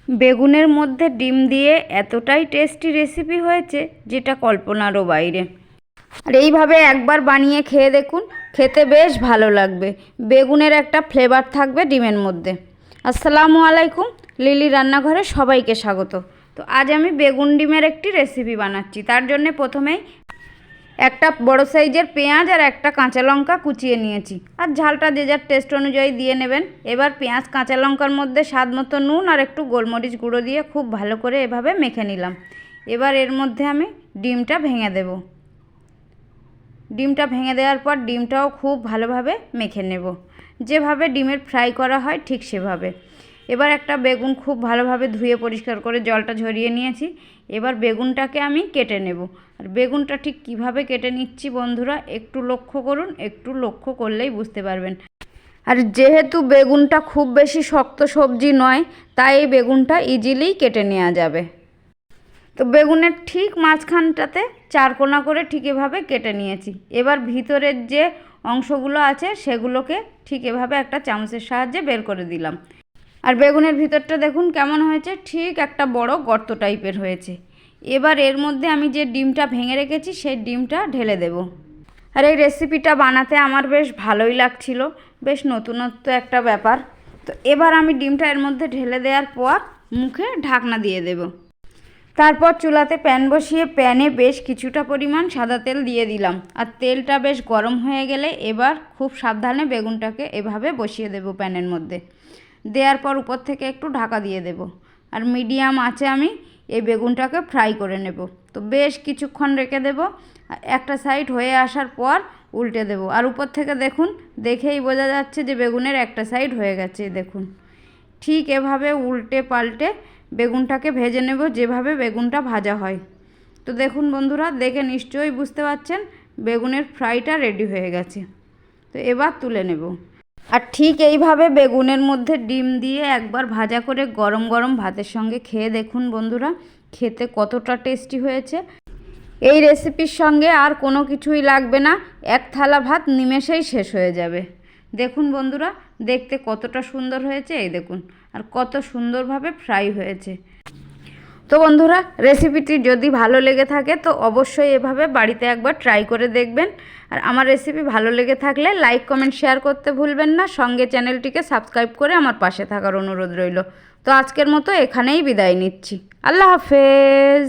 বেগুনের মধ্যে ডিম দিয়ে এতটাই টেস্টি রেসিপি হয়েছে যেটা কল্পনারও বাইরে। আর এইভাবে একবার বানিয়ে খেয়ে দেখুন, খেতে বেশ ভালো লাগবে। বেগুনের একটা ফ্লেভার থাকবে ডিমের মধ্যে। আসসালামু আলাইকুম, লিলি রান্নাঘরে সবাইকে স্বাগত। তো আজ আমি বেগুন ডিমের একটি রেসিপি বানাচ্ছি। তার জন্য প্রথমেই একটা বড় সাইজের পেঁয়াজ আর একটা কাঁচা লঙ্কা কুচিয়ে নিয়েছি। আর ঝালটা যে যার টেস্ট অনুযায়ী দিয়ে নেবেন। এবার পেঁয়াজ কাঁচা লঙ্কার মধ্যে স্বাদ মতো নুন আর একটু গোলমরিচ গুঁড়ো দিয়ে খুব ভালো করে এভাবে মেখে নিলাম। এবার এর মধ্যে আমি ডিমটা ভেঙে দেব। ডিমটা ভেঙে দেওয়ার পর ডিমটাও খুব ভালোভাবে মেখে নেব, যেভাবে ডিমের ফ্রাই করা হয় ঠিক সেভাবে। এবার একটা বেগুন খুব ভালোভাবে ধুয়ে পরিষ্কার করে জলটা ঝরিয়ে নিয়েছি। এবার বেগুনটাকে আমি কেটে নেব। আর বেগুনটা ঠিক কিভাবে কেটে নিচ্ছি বন্ধুরা একটু লক্ষ্য করুন, একটু লক্ষ্য করলেই বুঝতে পারবেন। আর যেহেতু বেগুনটা খুব বেশি শক্ত সবজি নয়, তাই এই বেগুনটা ইজিলি কেটে নেওয়া যাবে। তো বেগুনের ঠিক মাঝখানটাতে চারকোনা করে ঠিক এভাবে কেটে নিয়েছি। এবার ভিতরের যে অংশগুলো আছে সেগুলোকে ঠিক এভাবে একটা চামচের সাহায্যে বের করে দিলাম। আর বেগুনের ভিতরটা দেখুন কেমন হয়েছে, ঠিক একটা বড় গর্ত টাইপের হয়েছে। এবার এর মধ্যে আমি যে ডিমটা ভেঙে রেখেছি সেই ডিমটা ঢেলে দেব। আর এই রেসিপিটা বানাতে আমার বেশ ভালোই লাগছিল, বেশ নতুনত্ব একটা ব্যাপার। তো এবার আমি ডিমটা এর মধ্যে ঢেলে দেওয়ার পর মুখে ঢাকনা দিয়ে দেব। তারপর চুলাতে প্যান বসিয়ে প্যানে বেশ কিছুটা পরিমাণ সাদা তেল দিয়ে দিলাম। আর তেলটা বেশ গরম হয়ে গেলে এবার খুব সাবধানে বেগুনটাকে এভাবে বসিয়ে দেব প্যানের মধ্যে। দেওয়ার পর উপর থেকে একটু ঢাকা দিয়ে দেব। আর মিডিয়াম আঁচে আমি এই বেগুনটাকে ফ্রাই করে নেব। তো বেশ কিছুক্ষণ রেখে দেব। একটা সাইড হয়ে আসার পর উল্টে দেব। আর উপর থেকে দেখুন, দেখেই বোঝা যাচ্ছে যে বেগুনের একটা সাইড হয়ে গেছে। দেখুন, ঠিক এভাবে উল্টে পাল্টে বেগুনটাকে ভেজে নেব, যেভাবে বেগুনটা ভাজা হয়। তো দেখুন বন্ধুরা, দেখে নিশ্চয়ই বুঝতে পারছেন বেগুনের ফ্রাইটা রেডি হয়ে গেছে। তো এবার তুলে নেব। আর ঠিক এইভাবে বেগুনের মধ্যে ডিম দিয়ে একবার ভাজা করে গরম গরম ভাতের সঙ্গে খেয়ে দেখুন বন্ধুরা, খেতে কতটা টেস্টি হয়েছে। এই রেসিপির সঙ্গে আর কোনো কিছুই লাগবে না, এক থালা ভাত নিমেষেই শেষ হয়ে যাবে। দেখুন বন্ধুরা, দেখতে কতটা সুন্দর হয়েছে, এই দেখুন, আর কত সুন্দরভাবে ফ্রাই হয়েছে। তো বন্ধুরা, রেসিপিটি যদি ভালো লেগে থাকে তো অবশ্যই এভাবে বাড়িতে একবার ট্রাই করে দেখবেন। আর আমার রেসিপি ভালো লেগে থাকলে লাইক কমেন্ট শেয়ার করতে ভুলবেন না। সঙ্গে চ্যানেলটিকে সাবস্ক্রাইব করে আমার পাশে থাকার অনুরোধ রইল। তো আজকের মতো এখানেই বিদায় নিচ্ছি। আল্লাহ হাফেজ।